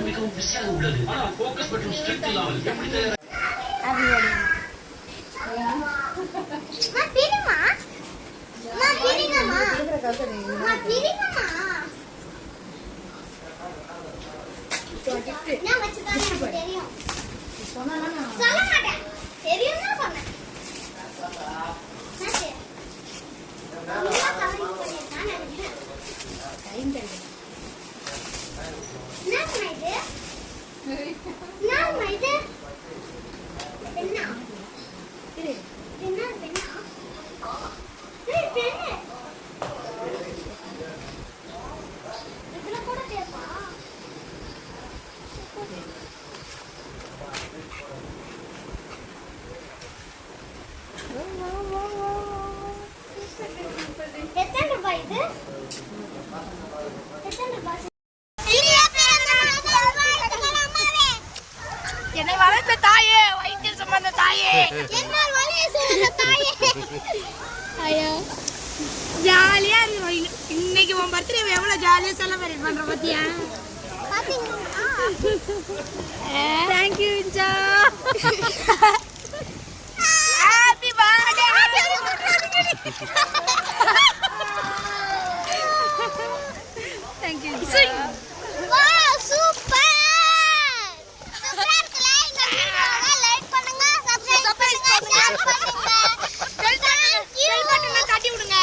மிகவும் பிஸியாக உள்ளது. ஆனால் போக்கஸ் மற்றும் ஸ்ட்ரென்த் இல்லாமல் எப்படி தயார் என்னை வளர்த்த தாயே, வைத்தியம் சம்பந்த தாயே, ஜாலியா இருக்கு. இன்னைக்கு உன் பர்த்டே எவ்வளவு ஜாலியா செலிப்ரேட் பண்ற பத்தியா? தேங்க்யூ இன்ஜா. Happy birthday. Thank you. Wow super. Like பண்ணுங்க, சப்ஸ்கிரைப் பண்ணுங்க, ஷேர் பண்ணுங்க. பெல் பட்டனை தட்டி விடுங்க.